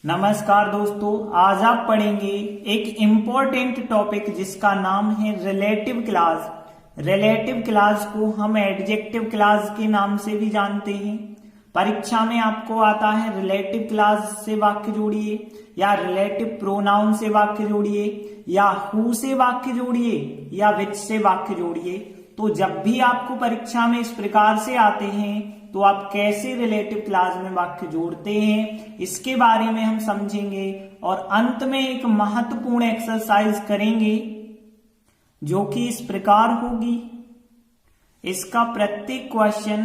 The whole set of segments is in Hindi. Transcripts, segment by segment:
नमस्कार दोस्तों, आज आप पढ़ेंगे एक इम्पोर्टेंट टॉपिक जिसका नाम है रिलेटिव क्लॉज। रिलेटिव क्लॉज को हम एडजेक्टिव क्लॉज के नाम से भी जानते हैं। परीक्षा में आपको आता है रिलेटिव क्लॉज से वाक्य जोड़िए, या रिलेटिव प्रोनाउन से वाक्य जोड़िए, या हु से वाक्य जोड़िए, या विच से वाक्य जोड़िए। तो जब भी आपको परीक्षा में इस प्रकार से आते हैं तो आप कैसे रिलेटिव क्लॉज में वाक्य जोड़ते हैं, इसके बारे में हम समझेंगे और अंत में एक महत्वपूर्ण एक्सरसाइज करेंगे जो कि इस प्रकार होगी। इसका प्रत्येक क्वेश्चन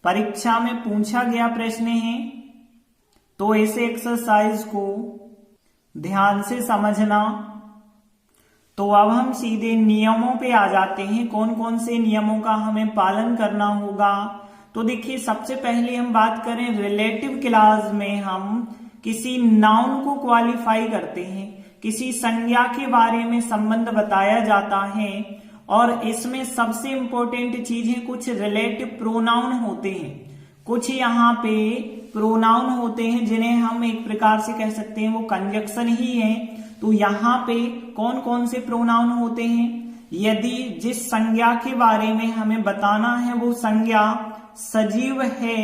परीक्षा में पूछा गया प्रश्न है, तो इस एक्सरसाइज को ध्यान से समझना। तो अब हम सीधे नियमों पे आ जाते हैं, कौन कौन से नियमों का हमें पालन करना होगा। तो देखिए, सबसे पहले हम बात करें रिलेटिव क्लॉज में हम किसी नाउन को क्वालिफाई करते हैं, किसी संज्ञा के बारे में संबंध बताया जाता है, और इसमें सबसे इंपॉर्टेंट चीज है कुछ रिलेटिव प्रोनाउन होते हैं। कुछ यहाँ पे प्रोनाउन होते हैं जिन्हें हम एक प्रकार से कह सकते हैं वो कंजक्शन ही है। तो यहाँ पे कौन कौन से प्रोनाउन होते हैं, यदि जिस संज्ञा के बारे में हमें बताना है वो संज्ञा सजीव है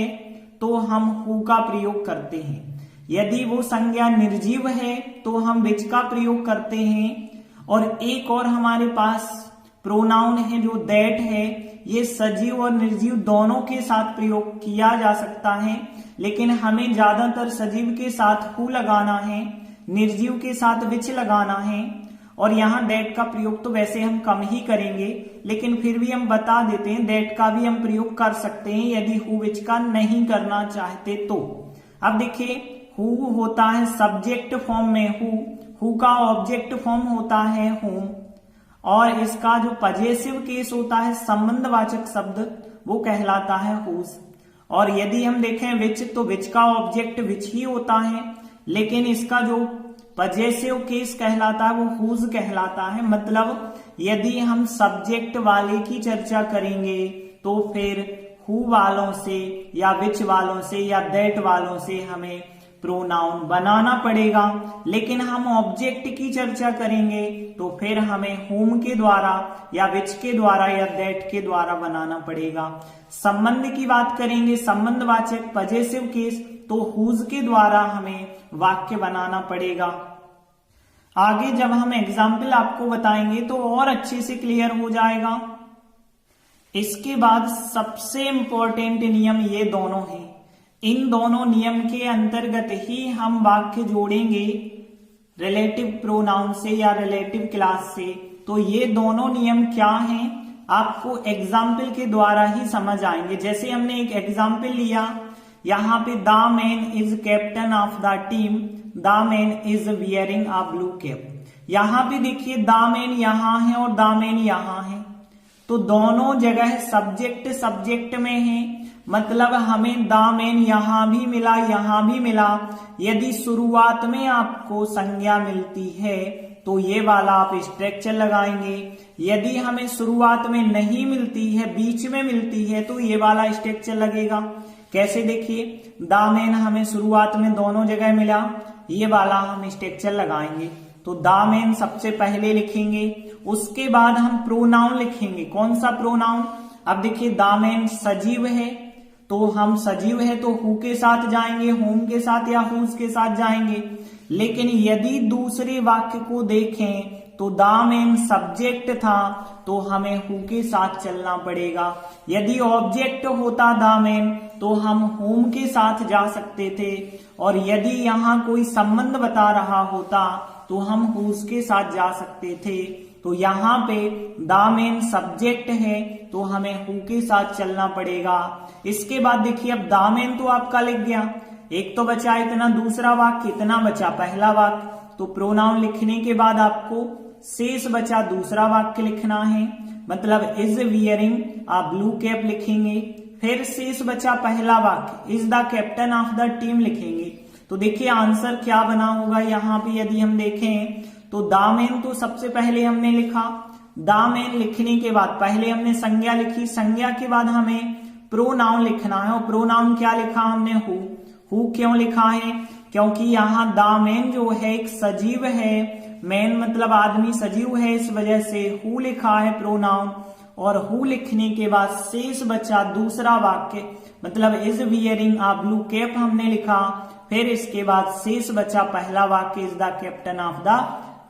तो हम हु का प्रयोग करते हैं, यदि वो संज्ञा निर्जीव है तो हम विच का प्रयोग करते हैं। और एक और हमारे पास प्रोनाउन है जो दैट है, ये सजीव और निर्जीव दोनों के साथ प्रयोग किया जा सकता है, लेकिन हमें ज्यादातर सजीव के साथ हु लगाना है, निर्जीव के साथ विच लगाना है। और यहाँ दैट का प्रयोग तो वैसे हम कम ही करेंगे, लेकिन फिर भी हम बता देते हैं दैट का भी हम प्रयोग कर सकते हैं यदि हु विच का नहीं करना चाहते तो। अब देखिए, हु होता है सब्जेक्ट फॉर्म में हु का ऑब्जेक्ट फॉर्म होता है हुम, और इसका जो पजेसिव केस होता है संबंधवाचक शब्द वो कहलाता है हुज। और यदि हम देखें विच, तो विच का ऑब्जेक्ट विच ही होता है, लेकिन इसका जो पजेसिव केस कहलाता है वो हुज कहलाता है। मतलब यदि हम सब्जेक्ट वाले की चर्चा करेंगे तो फिर हु वालों से या विच वालों से या दैट वालों से हमें प्रोनाउन बनाना पड़ेगा, लेकिन हम ऑब्जेक्ट की चर्चा करेंगे तो फिर हमें हुम के द्वारा या विच के द्वारा या दैट के द्वारा बनाना पड़ेगा। संबंध की बात करेंगे, संबंधवाचक पजेसिव केस, तो हुज के द्वारा हमें वाक्य बनाना पड़ेगा। आगे जब हम एग्जाम्पल आपको बताएंगे तो और अच्छे से क्लियर हो जाएगा। इसके बाद सबसे इंपॉर्टेंट नियम ये दोनों हैं, इन दोनों नियम के अंतर्गत ही हम वाक्य जोड़ेंगे रिलेटिव प्रोनाउन से या रिलेटिव क्लास से। तो ये दोनों नियम क्या हैं आपको एग्जाम्पल के द्वारा ही समझ आएंगे। जैसे हमने एक एग्जाम्पल लिया, यहाँ पे the man is captain of the team, the man is wearing a blue cap. यहाँ पे देखिए द मैन यहाँ है और द मैन यहाँ है, तो दोनों जगह सब्जेक्ट सब्जेक्ट में है, मतलब हमें द मैन यहाँ भी मिला यहाँ भी मिला। यदि शुरुआत में आपको संज्ञा मिलती है तो ये वाला आप स्ट्रक्चर लगाएंगे, यदि हमें शुरुआत में नहीं मिलती है बीच में मिलती है तो ये वाला स्ट्रक्चर लगेगा। कैसे, देखिए द मैन हमें शुरुआत में दोनों जगह मिला, ये वाला हम स्ट्रक्चर लगाएंगे। तो द मैन सबसे पहले लिखेंगे, उसके बाद हम प्रोनाउन लिखेंगे। कौन सा प्रोनाउन, अब देखिए द मैन सजीव है तो हम सजीव है तो हु के साथ जाएंगे, होम के साथ या हुज के साथ जाएंगे। लेकिन यदि दूसरे वाक्य को देखें तो द मैन सब्जेक्ट था तो हमें हु के साथ चलना पड़ेगा। यदि ऑब्जेक्ट होता द मैन तो हम होम के साथ जा सकते थे, और यदि यहाँ कोई संबंध बता रहा होता तो हम हुज के साथ जा सकते थे। तो यहाँ पे द मैन सब्जेक्ट है तो हमें हु के साथ चलना पड़ेगा। इसके बाद देखिए, अब द मैन तो आपका लिख गया, एक तो बचा इतना, दूसरा वाक्य इतना बचा पहला वाक्य। तो प्रोनाउन लिखने के बाद आपको शेष बचा दूसरा वाक्य लिखना है, मतलब is wearing a blue cap लिखेंगे। फिर शेष बचा पहला वाक्य, is the captain of the team लिखेंगे। तो देखिए आंसर क्या बना होगा यहाँ पे, यदि हम देखें तो द मैन तो सबसे पहले हमने लिखा, द मैन लिखने के बाद पहले हमने संज्ञा लिखी, संज्ञा के बाद हमें प्रोनाउन लिखना है, और प्रोनाउन क्या लिखा हमने हु क्यों लिखा है, क्योंकि यहाँ द मैन जो है एक सजीव है, मैन मतलब आदमी, सजीव है, इस वजह से हु लिखा है प्रोनाउन, और हु लिखने के बाद शेष बचा दूसरा वाक्य मतलब is wearing a blue cap हमने लिखा, फिर इसके बाद शेष बचा पहला वाक्य is the captain of the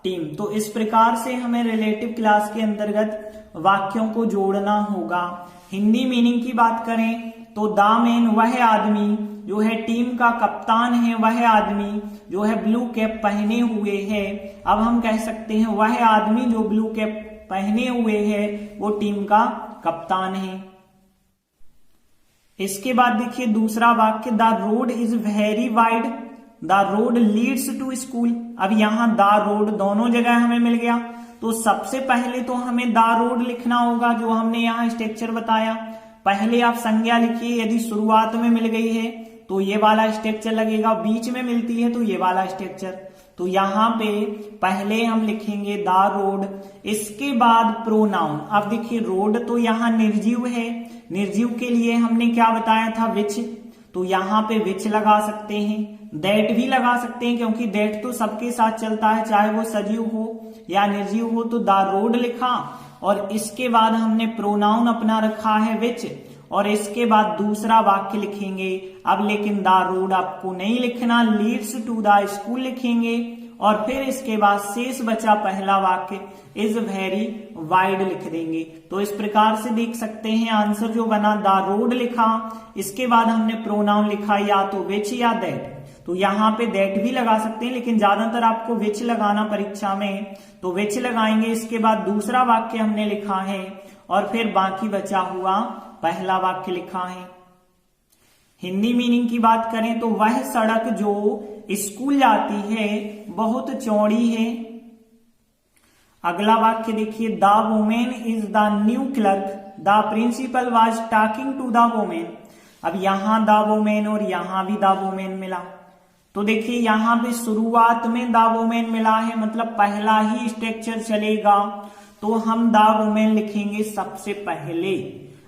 team. तो इस प्रकार से हमें रिलेटिव क्लास के अंतर्गत वाक्यों को जोड़ना होगा। हिंदी मीनिंग की बात करें तो द मैन वह आदमी जो है, टीम का कप्तान है वह आदमी जो है ब्लू कैप पहने हुए है। अब हम कह सकते हैं वह आदमी जो ब्लू कैप पहने हुए है वो टीम का कप्तान है। इसके बाद देखिए दूसरा वाक्य, the road is very wide, the road leads to school. अब यहां द रोड दोनों जगह हमें मिल गया, तो सबसे पहले तो हमें द रोड लिखना होगा जो हमने यहाँ स्ट्रक्चर बताया। पहले आप संज्ञा लिखिए, यदि शुरुआत में मिल गई है तो ये वाला स्ट्रक्चर लगेगा, बीच में मिलती है तो ये वाला स्ट्रक्चर। तो यहाँ पे पहले हम लिखेंगे द रोड, इसके बाद प्रोनाउन। अब देखिए रोड तो यहाँ निर्जीव है, निर्जीव के लिए हमने क्या बताया था, विच, तो यहाँ पे विच लगा सकते हैं, दैट भी लगा सकते हैं क्योंकि दैट तो सबके साथ चलता है चाहे वो सजीव हो या निर्जीव हो। तो द रोड लिखा और इसके बाद हमने प्रोनाउन अपना रखा है विच, और इसके बाद दूसरा वाक्य लिखेंगे। अब लेकिन द रोड आपको नहीं लिखना, लीड्स टू द स्कूल लिखेंगे, और फिर इसके बाद शेष बचा पहला वाक्य इज वेरी वाइड लिख देंगे। तो इस प्रकार से देख सकते हैं आंसर जो बना, द रोड लिखा, इसके बाद हमने प्रोनाउन लिखा या तो विच या दैट। तो यहाँ पे दैट भी लगा सकते हैं लेकिन ज्यादातर आपको विच लगाना परीक्षा में, तो विच लगाएंगे। इसके बाद दूसरा वाक्य हमने लिखा है और फिर बाकी बचा हुआ पहला वाक्य लिखा है। हिंदी मीनिंग की बात करें तो वह सड़क जो स्कूल जाती है बहुत चौड़ी है। अगला वाक्य देखिए, the women is the new clerk, the principal was talking to the women. अब यहां द वुमेन और यहां भी द वुमेन मिला, तो देखिए यहाँ पे शुरुआत में द वुमेन मिला है मतलब पहला ही स्ट्रक्चर चलेगा, तो हम द वुमेन लिखेंगे सबसे पहले।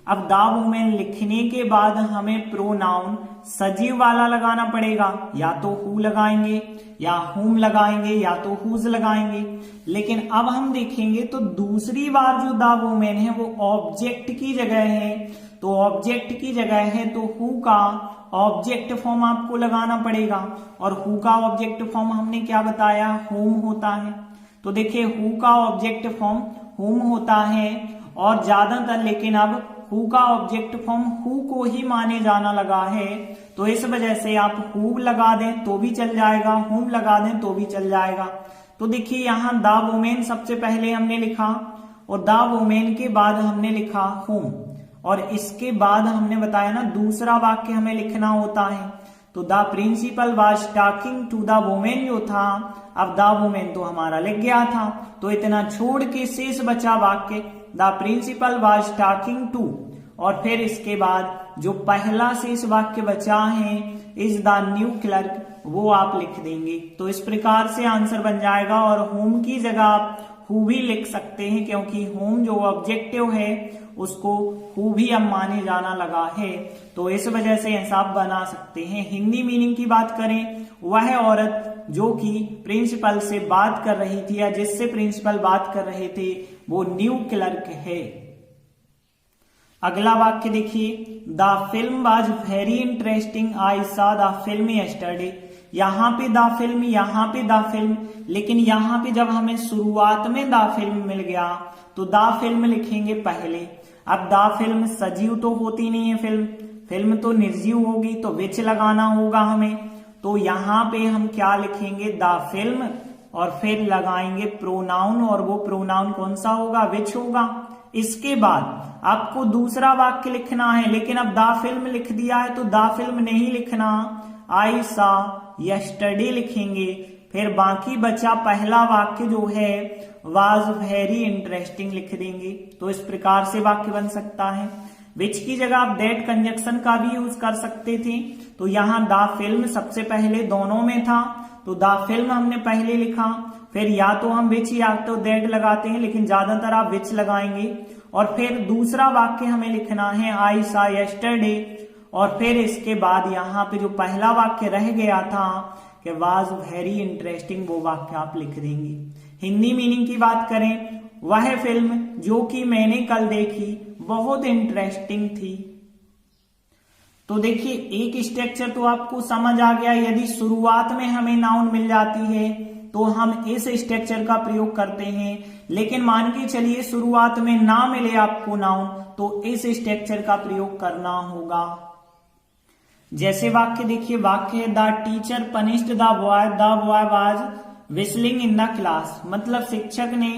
अब द वुमेन लिखने के बाद हमें प्रोनाउन सजीव वाला लगाना पड़ेगा, या तो हु लगाएंगे या हुम लगाएंगे या तो हुज लगाएंगे। लेकिन अब हम देखेंगे तो दूसरी बार जो द वुमेन है वो ऑब्जेक्ट की जगह है, तो ऑब्जेक्ट की जगह है तो हु का ऑब्जेक्ट फॉर्म आपको लगाना पड़ेगा, और हु का ऑब्जेक्ट फॉर्म हमने क्या बताया, होम होता है। तो देखिए हु का ऑब्जेक्ट फॉर्म होम होता है और ज्यादातर, लेकिन अब हु का ऑब्जेक्ट फॉर्म हु को ही माने जाना लगा है, तो इस वजह से आप हु लगा दें तो भी चल जाएगा, हुम लगा दें तो भी चल जाएगा। तो देखिए यहाँ द वुमेन सबसे पहले हमने लिखा और द वुमेन के बाद हमने लिखा होम, और इसके बाद हमने बताया ना दूसरा वाक्य हमें लिखना होता है। तो the principal was talking to the women जो था, अब द वुमेन तो हमारा लिख गया था, तो इतना छोड़ के शेष बचा वाक्य the principal was talking to, और फिर इसके बाद जो पहला शेष वाक्य बचा है इज द न्यू क्लर्क, वो आप लिख देंगे। तो इस प्रकार से आंसर बन जाएगा, और होम की जगह आप हु भी लिख सकते हैं क्योंकि होम जो ऑब्जेक्टिव है उसको हु भी अब माने जाना लगा है, तो इस वजह से ऐसा आप बना सकते हैं। हिंदी मीनिंग की बात करें, वह औरत जो कि प्रिंसिपल से बात कर रही थी या जिससे प्रिंसिपल बात कर रहे थे वो न्यू क्लर्क है। अगला वाक्य देखिए, the film was very interesting, I saw the film yesterday. यहाँ पे द फिल्म, यहाँ पे द फिल्म, लेकिन यहाँ पे जब हमें शुरुआत में द फिल्म मिल गया तो द फिल्म लिखेंगे पहले। अब द फिल्म सजीव तो होती नहीं है, फिल्म तो निर्जीव होगी, तो विच लगाना होगा हमें। तो यहाँ पे हम क्या लिखेंगे, द फिल्म, और फिर लगाएंगे प्रोनाउन, और वो प्रोनाउन कौन सा होगा, विच होगा। इसके बाद आपको दूसरा वाक्य लिखना है, लेकिन अब द फिल्म लिख दिया है तो द फिल्म नहीं लिखना, आई सॉ यस्टरडे लिखेंगे। फिर बाकी बचा पहला वाक्य जो है वाज वेरी इंटरेस्टिंग लिख देंगे। तो इस प्रकार से वाक्य बन सकता है। विच की जगह आप दैट कंजक्शन का भी यूज कर सकते थे। तो यहाँ द फिल्म सबसे पहले दोनों में था, तो द फिल्म हमने पहले लिखा, फिर या तो हम विच या तो दैट लगाते हैं, लेकिन ज्यादातर आप विच लगाएंगे। और फिर दूसरा वाक्य हमें लिखना है आई सॉ यस्टरडे, और फिर इसके बाद यहाँ पे जो पहला वाक्य रह गया था कि वाज वेरी इंटरेस्टिंग, वो वाक्य आप लिख देंगे। हिंदी मीनिंग की बात करें, वह फिल्म जो कि मैंने कल देखी बहुत इंटरेस्टिंग थी। तो देखिए एक स्ट्रक्चर तो आपको समझ आ गया। यदि शुरुआत में हमें नाउन मिल जाती है तो हम इस स्ट्रक्चर का प्रयोग करते हैं, लेकिन मान के चलिए शुरुआत में ना मिले आपको नाउन तो इस स्ट्रक्चर का प्रयोग करना होगा। जैसे वाक्य देखिए, वाक्य है the teacher punished the boy was whistling in the class. मतलब शिक्षक ने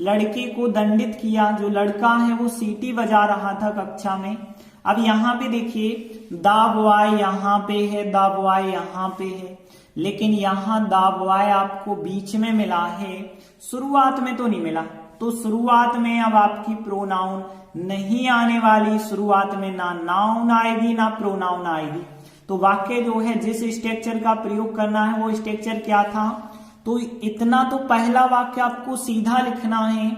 लड़के को दंडित किया, जो लड़का है वो सीटी बजा रहा था कक्षा में। अब यहाँ पे देखिए द बॉय यहाँ पे है, द बॉय यहाँ पे है, लेकिन यहाँ द बॉय आपको बीच में मिला है, शुरुआत में तो नहीं मिला। तो शुरुआत में अब आपकी प्रोनाउन नहीं आने वाली, शुरुआत में ना नाउन आएगी ना प्रोनाउन आएगी। तो वाक्य जो है जिस स्ट्रक्चर का प्रयोग करना है वो स्ट्रक्चर क्या था, तो इतना तो पहला वाक्य आपको सीधा लिखना है।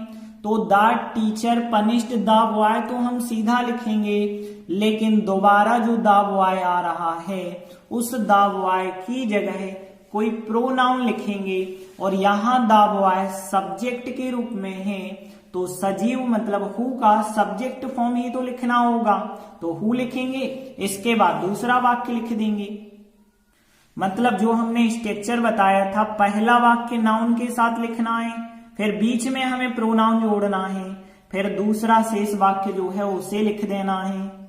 तो the teacher punished the boy तो हम सीधा लिखेंगे, लेकिन दोबारा जो द बॉय आ रहा है उस द बॉय की जगह कोई प्रोनाउन लिखेंगे, और यहां द बॉय सब्जेक्ट के रूप में है, तो सजीव मतलब हु का सब्जेक्ट फॉर्म ही तो लिखना होगा, तो हु लिखेंगे। इसके बाद दूसरा वाक्य लिख देंगे। मतलब जो हमने स्ट्रक्चर बताया था, पहला वाक्य नाउन के साथ लिखना है, फिर बीच में हमें प्रोनाउन जोड़ना है, फिर दूसरा शेष वाक्य जो है उसे लिख देना है।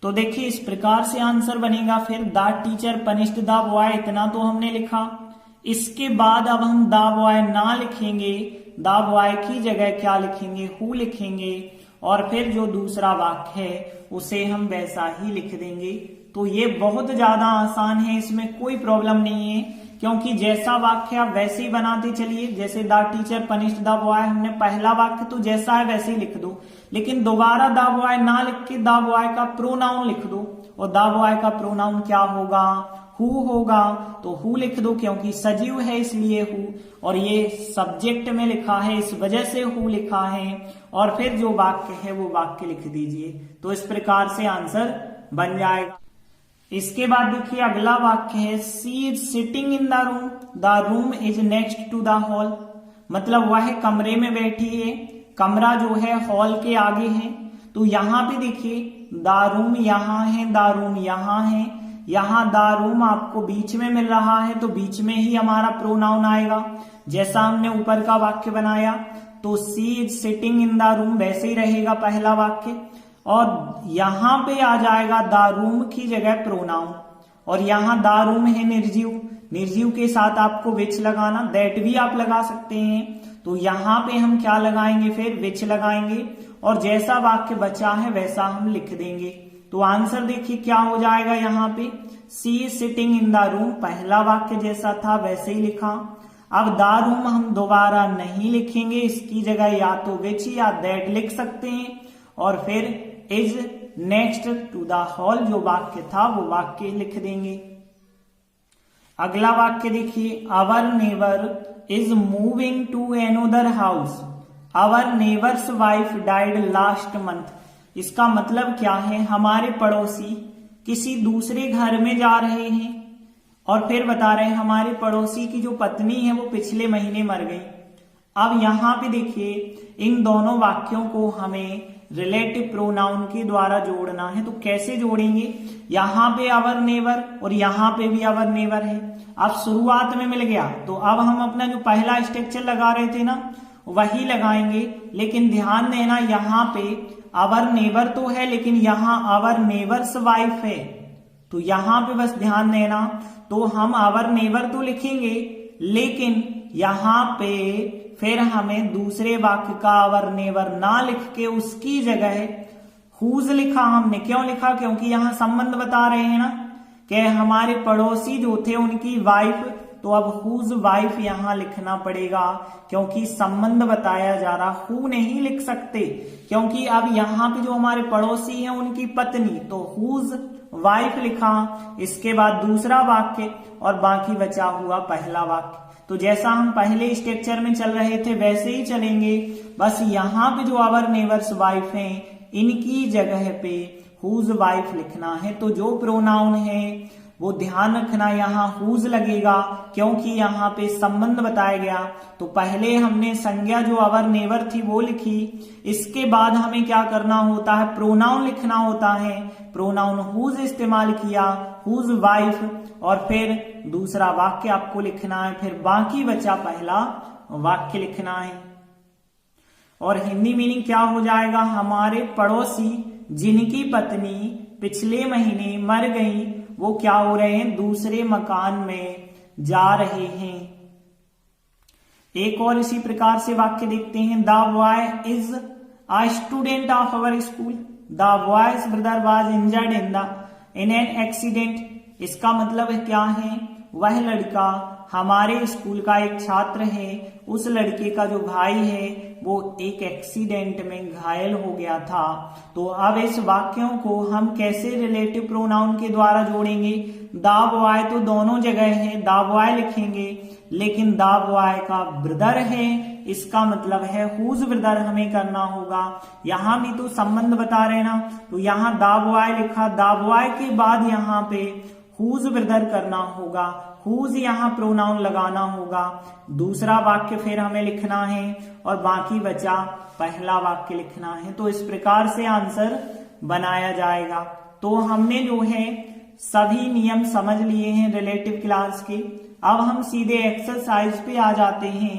तो देखिए इस प्रकार से आंसर बनेगा। फिर the teacher punished the boy, इतना तो हमने लिखा। इसके बाद अब हम द बॉय ना लिखेंगे, द बॉय की जगह क्या लिखेंगे, हु लिखेंगे, और फिर जो दूसरा वाक्य है उसे हम वैसा ही लिख देंगे। तो ये बहुत ज्यादा आसान है, इसमें कोई प्रॉब्लम नहीं है, क्योंकि जैसा वाक्य आप वैसे ही बनाते चलिए। जैसे the teacher punished the boy, हमने पहला वाक्य तो जैसा है वैसे ही लिख दो, लेकिन दोबारा द बॉय ना लिख के द बॉय का प्रोनाउन लिख दो, और द बॉय का प्रोनाउन क्या होगा, हु होगा। तो हु लिख दो, क्योंकि सजीव है इसलिए हु, और ये सब्जेक्ट में लिखा है इस वजह से हु लिखा है, और फिर जो वाक्य है वो वाक्य लिख दीजिए। तो इस प्रकार से आंसर बन जाएगा। इसके बाद देखिए अगला वाक्य है she is sitting in the room, the room is next to the hall. मतलब वह कमरे में बैठी है, कमरा जो है हॉल के आगे है। तो यहाँ पे देखिए द रूम यहाँ है, द रूम यहाँ है, यहाँ द रूम आपको बीच में मिल रहा है, तो बीच में ही हमारा प्रोनाउन आएगा। जैसा हमने ऊपर का वाक्य बनाया, तो she is sitting in the room वैसे ही रहेगा पहला वाक्य, और यहां पे आ जाएगा द रूम की जगह प्रोनाउन, और यहां द रूम है निर्जीव, निर्जीव के साथ आपको विच लगाना, दैट भी आप लगा सकते हैं। तो यहां पे हम क्या लगाएंगे, फिर विच लगाएंगे, और जैसा वाक्य बचा है वैसा हम लिख देंगे। तो आंसर देखिए क्या हो जाएगा, यहाँ पे she is sitting in the room, पहला वाक्य जैसा था वैसे ही लिखा। अब द रूम हम दोबारा नहीं लिखेंगे, इसकी जगह या तो विच या दैट लिख सकते हैं, और फिर is next to the hall जो वाक्य था वो वाक्य लिख देंगे। अगला वाक्य देखिए, our neighbour is moving to another house, our neighbour's wife died last month. इसका मतलब क्या है, हमारे पड़ोसी किसी दूसरे घर में जा रहे हैं, और फिर बता रहे हैं हमारे पड़ोसी की जो पत्नी है वो पिछले महीने मर गई। अब यहाँ पे देखिए इन दोनों वाक्यों को हमें रिलेटिव प्रोनाउन के द्वारा जोड़ना है। तो कैसे जोड़ेंगे, यहाँ पे आवर नेबर और यहाँ पे भी आवर नेबर है। अब शुरुआत में मिल गया, तो अब हम अपना जो पहला स्ट्रक्चर लगा रहे थे ना वही लगाएंगे, लेकिन ध्यान देना यहाँ पे आवर नेबर तो है, लेकिन यहाँ आवर नेबर्स वाइफ है, तो यहाँ पे बस ध्यान देना। तो हम आवर नेबर तो लिखेंगे, लेकिन यहाँ पे फिर हमें दूसरे वाक्य का आवर नेबर ना लिख के उसकी जगह हुज लिखा हमने। क्यों लिखा, क्योंकि यहाँ संबंध बता रहे हैं ना कि हमारे पड़ोसी जो थे उनकी वाइफ, तो अब हुज वाइफ यहाँ लिखना पड़ेगा, क्योंकि संबंध बताया जा रहा। हु नहीं लिख सकते, क्योंकि अब यहाँ पे जो हमारे पड़ोसी हैं उनकी पत्नी, तो हुज वाइफ लिखा। इसके बाद दूसरा वाक्य और बाकी बचा हुआ पहला वाक्य। तो जैसा हम पहले स्ट्रक्चर में चल रहे थे वैसे ही चलेंगे, बस यहाँ पे जो आवर नेबर्स वाइफ हैं इनकी जगह पे हुज वाइफ लिखना है। तो जो प्रोनाउन है वो ध्यान रखना यहाँ हुज लगेगा क्योंकि यहाँ पे संबंध बताया गया। तो पहले हमने संज्ञा जो अवर नेवर थी वो लिखी, इसके बाद हमें क्या करना होता है, प्रोनाउन लिखना होता है। प्रोनाउन हुज इस्तेमाल किया, हुज वाइफ, और फिर दूसरा वाक्य आपको लिखना है, फिर बाकी बचा पहला वाक्य लिखना है। और हिंदी मीनिंग क्या हो जाएगा, हमारे पड़ोसी जिनकी पत्नी पिछले महीने मर गई वो क्या हो रहे हैं, दूसरे मकान में जा रहे हैं। एक और इसी प्रकार से वाक्य देखते हैं, the boy is a student of our school, the boys brother was injured in an accident. इसका मतलब क्या है, वह लड़का हमारे स्कूल का एक छात्र है, उस लड़के का जो भाई है वो एक एक्सीडेंट में घायल हो गया था। तो अब इस वाक्यों को हम कैसे रिलेटिव प्रोनाउन के द्वारा जोड़ेंगे, द बॉय तो दोनों जगह है, द बॉय लिखेंगे, लेकिन द बॉय का ब्रदर है, इसका मतलब है हुज ब्रदर हमें करना होगा। यहां भी तो संबंध बता रहे ना, तो यहाँ द बॉय लिखा, द बॉय के बाद यहाँ पे हुज ब्रदर करना होगा, हुज यहाँ प्रोनाउन लगाना होगा। दूसरा वाक्य फिर हमें लिखना है और बाकी बचा पहला वाक्य लिखना है। तो इस प्रकार से आंसर बनाया जाएगा। तो हमने जो है सभी नियम समझ लिए हैं रिलेटिव क्लास के। अब हम सीधे एक्सरसाइज पे आ जाते हैं।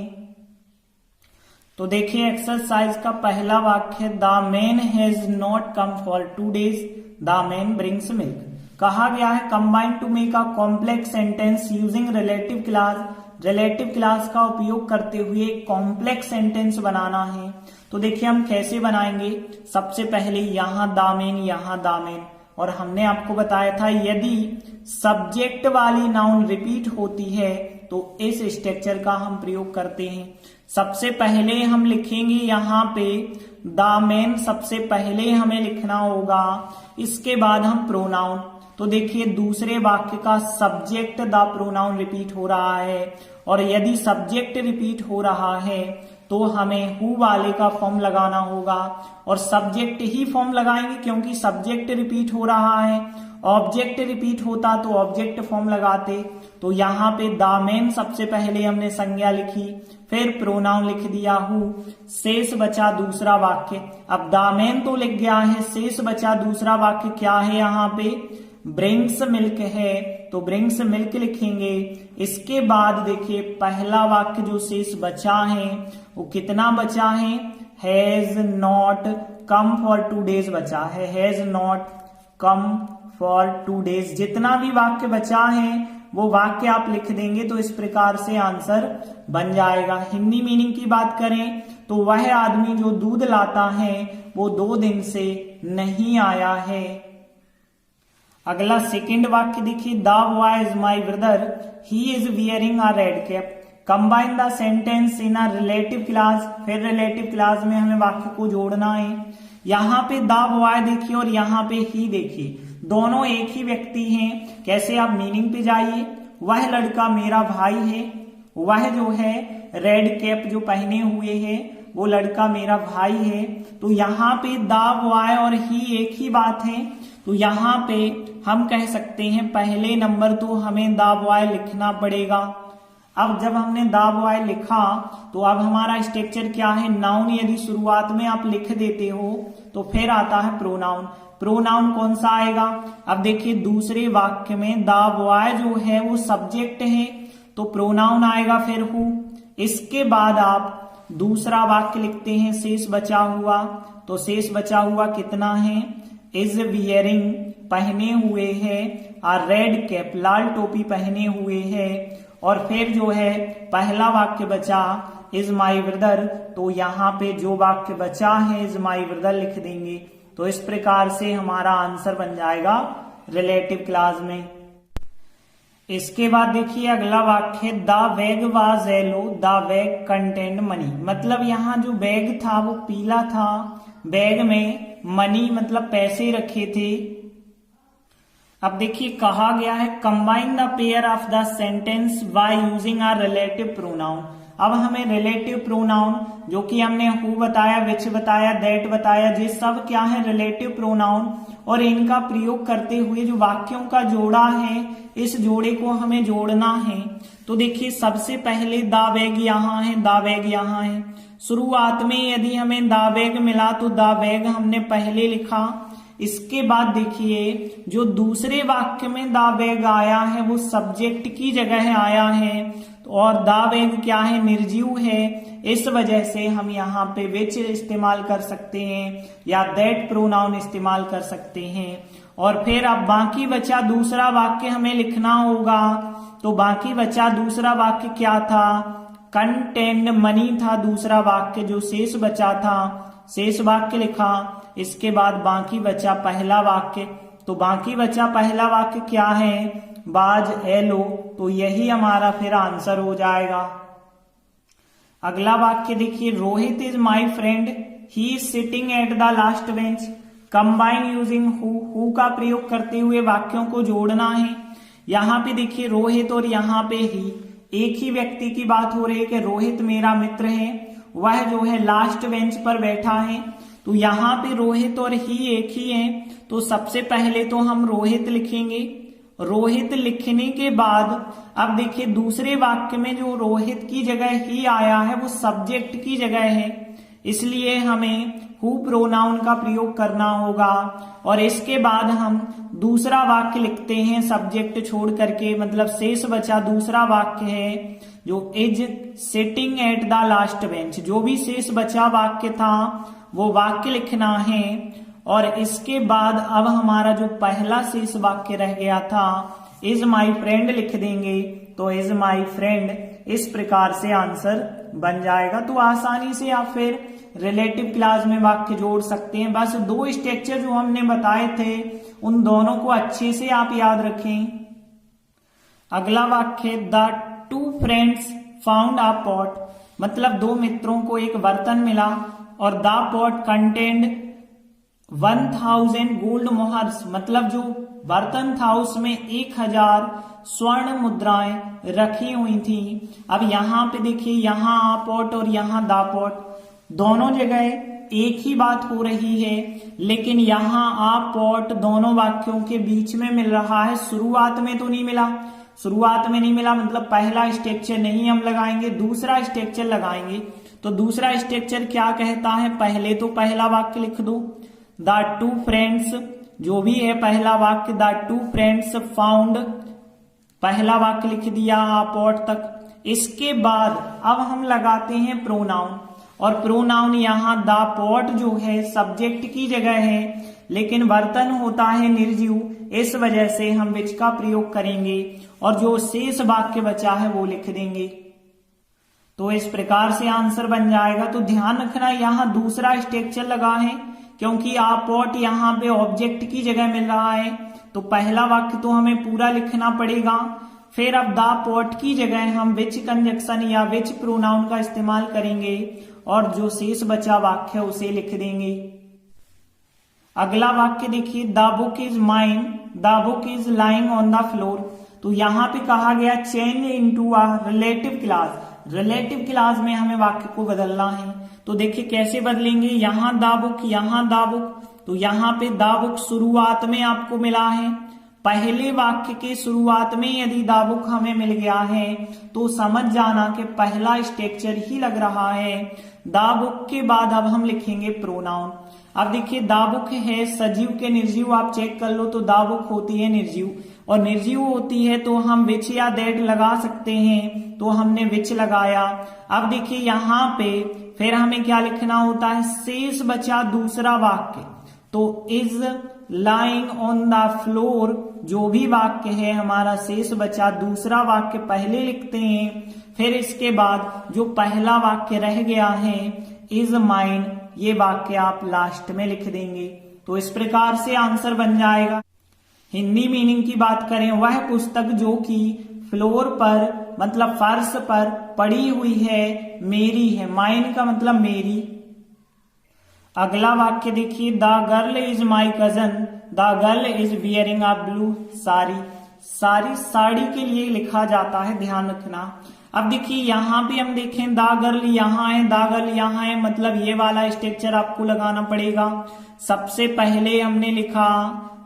तो देखिए एक्सरसाइज का पहला वाक्य, the man has not come for 2 days, the man brings milk. कहा गया है combine to make a complex sentence using relative clause. Relative clause का उपयोग करते हुए कॉम्प्लेक्स सेंटेंस बनाना है। तो देखिए हम कैसे बनाएंगे। सबसे पहले यहाँ दामेन, यहाँ दामेन, और हमने आपको बताया था यदि सब्जेक्ट वाली नाउन रिपीट होती है तो इस स्ट्रक्चर का हम प्रयोग करते हैं। सबसे पहले हम लिखेंगे यहाँ पे दामेन, सबसे पहले हमें लिखना होगा, इसके बाद हम प्रोनाउन। तो देखिए दूसरे वाक्य का सब्जेक्ट द प्रोनाउन रिपीट हो रहा है, और यदि सब्जेक्ट रिपीट हो रहा है तो हमें हु वाले का फॉर्म लगाना होगा, और सब्जेक्ट ही फॉर्म लगाएंगे क्योंकि सब्जेक्ट रिपीट हो रहा है। ऑब्जेक्ट रिपीट होता तो ऑब्जेक्ट फॉर्म लगाते। तो यहाँ पे दामेन सबसे पहले हमने संज्ञा लिखी, फिर प्रोनाउन लिख दिया हु, शेष बचा दूसरा वाक्य। अब दामेन तो लिख गया है, शेष बचा दूसरा वाक्य क्या है, यहाँ पे ब्रिंग्स मिल्क है, तो ब्रिंग्स मिल्क लिखेंगे। इसके बाद देखिए पहला वाक्य जो शेष बचा है वो कितना बचा है, has not come for 2 days बचा है, has not come for 2 days। जितना भी वाक्य बचा है वो वाक्य आप लिख देंगे, तो इस प्रकार से आंसर बन जाएगा। हिंदी मीनिंग की बात करें तो वह आदमी जो दूध लाता है वो 2 दिन से नहीं आया है। अगला सेकंड वाक्य देखिए, the boy is my brother, he is wearing a red cap. Combine the sentence in a relative class. फिर रिलेटिव क्लास में हमें वाक्य को जोड़ना है। यहाँ पे द बॉय देखिए और यहाँ पे ही देखिए, दोनों एक ही व्यक्ति हैं। कैसे, आप मीनिंग पे जाइए। वह लड़का मेरा भाई है, वह जो है रेड कैप जो पहने हुए है वो लड़का मेरा भाई है। तो यहाँ पे द बॉय और ही एक ही बात है, तो यहाँ पे हम कह सकते हैं पहले नंबर तो हमें द बॉय लिखना पड़ेगा। अब जब हमने द बॉय लिखा तो अब हमारा स्ट्रक्चर क्या है, नाउन यदि शुरुआत में आप लिख देते हो तो फिर आता है प्रोनाउन। प्रोनाउन कौन सा आएगा, अब देखिए दूसरे वाक्य में द बॉय जो है वो सब्जेक्ट है, तो प्रोनाउन आएगा फिर हु। इसके बाद आप दूसरा वाक्य लिखते हैं शेष बचा हुआ, तो शेष बचा हुआ कितना है, इज वियरिंग पहने हुए है, आ रेड कैप लाल टोपी पहने हुए है, और फिर जो है पहला वाक्य बचा इज माई ब्रदर, तो यहाँ पे जो वाक्य बचा है इज माई ब्रदर लिख देंगे। तो इस प्रकार से हमारा आंसर बन जाएगा रिलेटिव क्लास में। इसके बाद देखिए अगला वाक्य, the bag was yellow, the bag contained money. मतलब यहाँ जो बैग था वो पीला था, बैग में मनी मतलब पैसे रखे थे। अब देखिए कहा गया है combine the pair of the sentence by using a relative pronoun. अब हमें रिलेटिव प्रोनाउन, जो कि हमने हु बताया, विच बताया, दैट बताया, ये सब क्या है रिलेटिव प्रोनाउन, और इनका प्रयोग करते हुए जो वाक्यों का जोड़ा है, इस जोड़े को हमें जोड़ना है। तो देखिए सबसे पहले द बैग यहाँ है, द बैग यहाँ है। शुरुआत में यदि हमें द बैग मिला तो द बैग हमने पहले लिखा। इसके बाद देखिए जो दूसरे वाक्य में द बैग आया है वो सब्जेक्ट की जगह आया है, और द बैग क्या है, निर्जीव है। इस वजह से हम यहाँ पे विच इस्तेमाल कर सकते हैं या दैट प्रोनाउन इस्तेमाल कर सकते हैं। और फिर अब बाकी बचा दूसरा वाक्य हमें लिखना होगा। तो बाकी बचा दूसरा वाक्य क्या था, कंटेंट मनी था दूसरा वाक्य जो शेष बचा था, शेष वाक्य लिखा। इसके बाद बाकी बचा पहला वाक्य, तो बाकी बचा पहला वाक्य क्या है, बाज एलो, तो यही हमारा फिर आंसर हो जाएगा। अगला वाक्य देखिए, Rohit is my friend, he is sitting at the last bench. Combine using who का प्रयोग करते हुए वाक्यों को जोड़ना है। यहाँ पे देखिए रोहित और यहाँ पे ही, एक ही व्यक्ति की बात हो रही है कि रोहित मेरा मित्र है, वह जो है लास्ट बेंच पर बैठा है। तो यहाँ पे रोहित और ही एक ही है, तो सबसे पहले तो हम रोहित लिखेंगे। रोहित लिखने के बाद अब देखिए दूसरे वाक्य में जो रोहित की जगह ही आया है वो सब्जेक्ट की जगह है, इसलिए हमें हु प्रोनाउन का प्रयोग करना होगा। और इसके बाद हम दूसरा वाक्य लिखते हैं सब्जेक्ट छोड़ करके, मतलब शेष बचा दूसरा वाक्य है जो is sitting at the last bench. जो भी शेष बचा वाक्य था वो वाक्य लिखना है। और इसके बाद अब हमारा जो पहला शेष वाक्य रह गया था इज माई फ्रेंड लिख देंगे, तो इज माई फ्रेंड, इस प्रकार से आंसर बन जाएगा। तो आसानी से आप फिर रिलेटिव क्लास में वाक्य जोड़ सकते हैं। बस दो स्ट्रक्चर जो हमने बताए थे उन दोनों को अच्छे से आप याद रखें। अगला वाक्य, the two friends found a pot, मतलब दो मित्रों को एक बर्तन मिला और the pot contained 1000 gold Mohr's, मतलब जो बर्तन था उसमें 1000 स्वर्ण मुद्राएं रखी हुई थी। अब यहाँ पे देखिए, यहाँ आ पॉट और यहाँ द पॉट, दोनों जगह एक ही बात हो रही है, लेकिन यहाँ आ पॉट दोनों वाक्यों के बीच में मिल रहा है। शुरुआत में तो नहीं मिला, शुरुआत में नहीं मिला मतलब पहला स्ट्रक्चर नहीं हम लगाएंगे, दूसरा स्ट्रक्चर लगाएंगे। तो दूसरा स्ट्रक्चर क्या कहता है, पहले तो पहला वाक्य लिख दो, द टू फ्रेंड्स, जो भी है पहला वाक्य, द टू फ्रेंड्स फाउंड, पहला वाक्य लिख दिया आ पॉट तक। इसके बाद अब हम लगाते हैं प्रोनाउन, और प्रोनाउन यहाँ द पॉट जो है सब्जेक्ट की जगह है, लेकिन बर्तन होता है निर्जीव, इस वजह से हम विच का प्रयोग करेंगे और जो शेष वाक्य बचा है वो लिख देंगे। तो इस प्रकार से आंसर बन जाएगा। तो ध्यान रखना यहाँ दूसरा स्ट्रक्चर लगा है, क्योंकि आ पॉट यहाँ पे ऑब्जेक्ट की जगह मिल रहा है, तो पहला वाक्य तो हमें पूरा लिखना पड़ेगा। फिर अब द पॉट की जगह हम विच कंजक्शन या विच प्रोनाउन का इस्तेमाल करेंगे और जो शेष बचा वाक्य उसे लिख देंगे। अगला वाक्य देखिए, the book is mine, the book is lying on the floor. तो यहाँ पे कहा गया change into a relative clause, relative class में हमें वाक्य को बदलना है। तो देखिए कैसे बदलेंगे, यहाँ द बुक, यहाँ द बुक, तो यहाँ पे द बुक शुरुआत में आपको मिला है, पहले वाक्य के शुरुआत में यदि द बुक हमें मिल गया है तो समझ जाना कि पहला स्ट्रक्चर ही लग रहा है। द बुक के बाद अब हम लिखेंगे प्रोनाउन। अब देखिए द बुक है सजीव के निर्जीव, आप चेक कर लो, तो द बुक होती है निर्जीव, और निर्जीव होती है तो हम विच या दैट लगा सकते हैं, तो हमने विच लगाया। अब देखिए यहाँ पे फिर हमें क्या लिखना होता है, शेष बचा दूसरा वाक्य, तो is lying on the floor, जो भी वाक्य है हमारा शेष बचा दूसरा वाक्य पहले लिखते हैं, फिर इसके बाद जो पहला वाक्य रह गया है इज माइन, ये वाक्य आप लास्ट में लिख देंगे। तो इस प्रकार से आंसर बन जाएगा। हिंदी मीनिंग की बात करें, वह पुस्तक जो कि फ्लोर पर मतलब फर्श पर पड़ी हुई है मेरी है, माइन का मतलब मेरी। अगला वाक्य देखिए, the girl is my cousin, the girl is wearing a blue sari, सारी साड़ी के लिए लिखा जाता है, ध्यान रखना। अब देखिए यहाँ पे हम देखें दा गर्ल यहाँ है, दा गर्ल यहाँ है, मतलब ये वाला स्ट्रक्चर आपको लगाना पड़ेगा। सबसे पहले हमने लिखा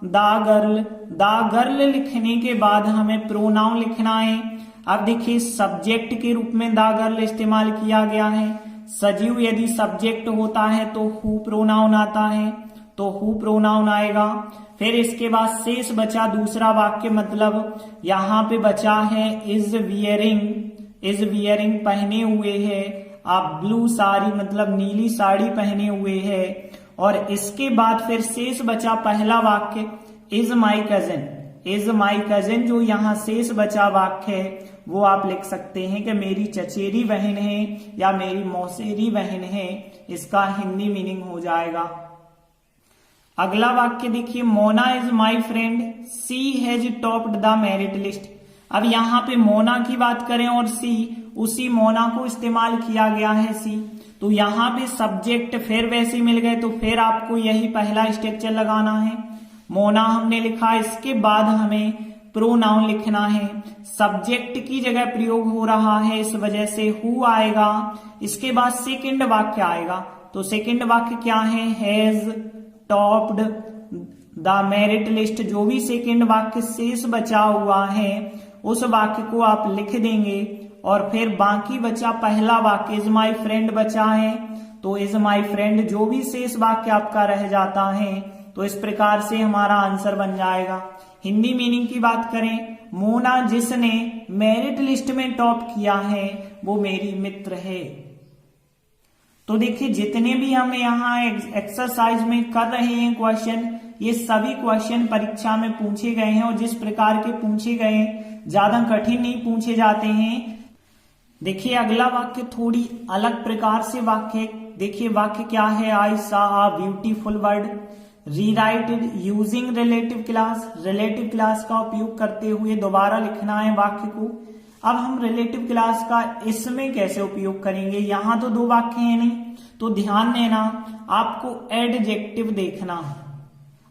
दा गर्ल, दा गर्ल लिखने के बाद हमें प्रोनाउन लिखना है। अब देखिए सब्जेक्ट के रूप में दा गर्ल इस्तेमाल किया गया है। सजीव यदि सब्जेक्ट होता है तो हु प्रोनाउन आता है, तो हु प्रोनाउन आएगा। फिर इसके बाद शेष बचा दूसरा वाक्य, मतलब यहाँ पे बचा है इज वियरिंग, इज वियरिंग पहने हुए है, आप ब्लू साड़ी मतलब नीली साड़ी पहने हुए है। और इसके बाद फिर शेष बचा पहला वाक्य is my cousin, is my cousin, जो यहाँ शेष बचा वाक्य है वो आप लिख सकते हैं कि मेरी चचेरी बहन है या मेरी मौसेरी बहन है, इसका हिंदी मीनिंग हो जाएगा। अगला वाक्य देखिए Mona is my friend, she has topped the merit list. अब यहाँ पे मोना की बात करें और सी, उसी मोना को इस्तेमाल किया गया है सी, तो यहाँ पे सब्जेक्ट फिर वैसे मिल गए, तो फिर आपको यही पहला स्ट्रक्चर लगाना है। मोना हमने लिखा, इसके बाद हमें प्रोनाउन लिखना है। सब्जेक्ट की जगह प्रयोग हो रहा है, इस वजह से हु आएगा। इसके बाद सेकंड वाक्य आएगा, तो सेकंड वाक्य क्या है, has topped the merit list. जो भी सेकंड वाक्य शेष बचा हुआ है उस वाक्य को आप लिख देंगे। और फिर बाकी बचा पहला वाक्य इज माई फ्रेंड बचा है, तो इज माई फ्रेंड, जो भी शेष वाक्य आपका रह जाता है, तो इस प्रकार से हमारा आंसर बन जाएगा। हिंदी मीनिंग की बात करें, मोना जिसने मेरिट लिस्ट में टॉप किया है वो मेरी मित्र है। तो देखिए जितने भी हम यहाँ एक्सरसाइज में कर रहे हैं क्वेश्चन, ये सभी क्वेश्चन परीक्षा में पूछे गए हैं और जिस प्रकार के पूछे गए ज्यादा कठिन नहीं पूछे जाते हैं। देखिए अगला वाक्य थोड़ी अलग प्रकार से वाक्य, देखिए वाक्य क्या है, I saw a beautiful word, rewrited using relative clause. Relative clause का उपयोग करते हुए दोबारा लिखना है वाक्य को। अब हम रिलेटिव क्लास का इसमें कैसे उपयोग करेंगे, यहां तो दो वाक्य है नहीं, तो ध्यान देना आपको एडजेक्टिव देखना है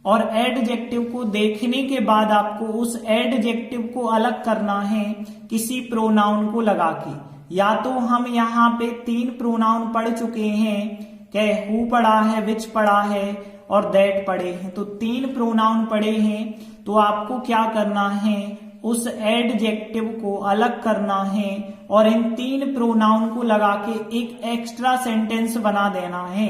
और एडजेक्टिव को देखने के बाद आपको उस एडजेक्टिव को अलग करना है किसी प्रोनाउन को लगा के। या तो हम यहाँ पे 3 प्रोनाउन पढ़ चुके हैं, कि हु पढ़ा है, विच पढ़ा है और दैट पढ़े हैं, तो 3 प्रोनाउन पढ़े हैं। तो आपको क्या करना है, उस एडजेक्टिव को अलग करना है और इन 3 प्रोनाउन को लगा के एक एक्स्ट्रा सेंटेंस बना देना है।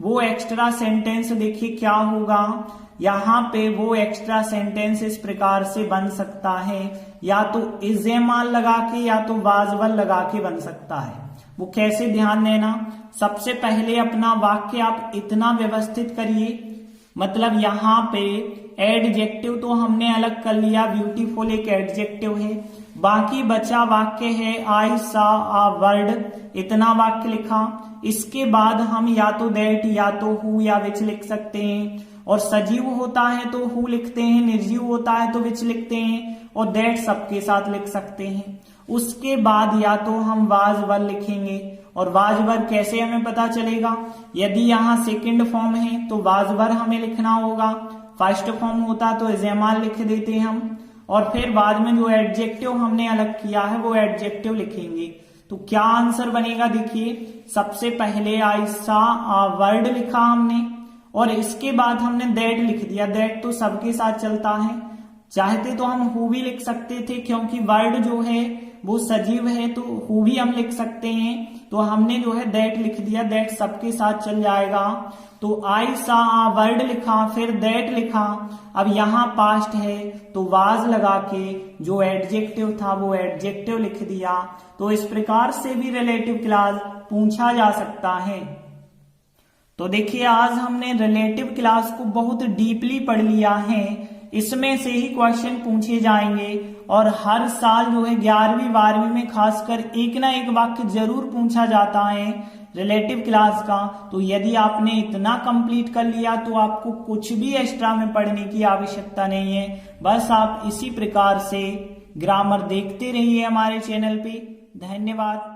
वो एक्स्ट्रा सेंटेंस देखिए क्या होगा, यहाँ पे वो एक्स्ट्रा सेंटेंस इस प्रकार से बन सकता है, या तो इजेमाल लगा के या तो वाजवल लगा के बन सकता है। वो कैसे, ध्यान देना। सबसे पहले अपना वाक्य आप इतना व्यवस्थित करिए, मतलब यहाँ पे एडजेक्टिव तो हमने अलग कर लिया, ब्यूटीफुल एक एडजेक्टिव है, बाकी बचा वाक्य है आई सा अ वर्ड, इतना वाक्य लिखा। इसके बाद हम या तो दैट या तो हु या विच लिख सकते हैं, और सजीव होता है तो हु लिखते हैं, निर्जीव होता है तो विच लिखते हैं, और दैट सबके साथ लिख सकते हैं। उसके बाद या तो हम वाज वर लिखेंगे, और वाज वर कैसे हमें पता चलेगा, यदि यहाँ सेकंड फॉर्म है तो वाज वर हमें लिखना होगा, फर्स्ट फॉर्म होता तो इजेमाल लिख देते हम, और फिर बाद में जो एडजेक्टिव हमने अलग किया है वो एडजेक्टिव लिखेंगे। तो क्या आंसर बनेगा, देखिए सबसे पहले आई सा अ वर्ड लिखा हमने, और इसके बाद हमने दैट लिख दिया। दैट तो सबके साथ चलता है, चाहते तो हम हु भी लिख सकते थे, क्योंकि वर्ड जो है वो सजीव है तो हु भी हम लिख सकते हैं, तो हमने जो है दैट लिख दिया, दैट सबके साथ चल जाएगा। तो आई सा अ वर्ड लिखा, फिर दैट लिखा, अब यहाँ पास्ट है तो वाज लगा के जो एडजेक्टिव था वो एडजेक्टिव लिख दिया। तो इस प्रकार से भी रिलेटिव क्लास पूछा जा सकता है। तो देखिए आज हमने रिलेटिव क्लास को बहुत डीपली पढ़ लिया है, इसमें से ही क्वेश्चन पूछे जाएंगे, और हर साल जो है 11वीं 12वीं में खासकर एक ना एक वाक्य जरूर पूछा जाता है रिलेटिव क्लास का। तो यदि आपने इतना कंप्लीट कर लिया तो आपको कुछ भी एक्स्ट्रा में पढ़ने की आवश्यकता नहीं है, बस आप इसी प्रकार से ग्रामर देखते रहिए हमारे चैनल पे। धन्यवाद।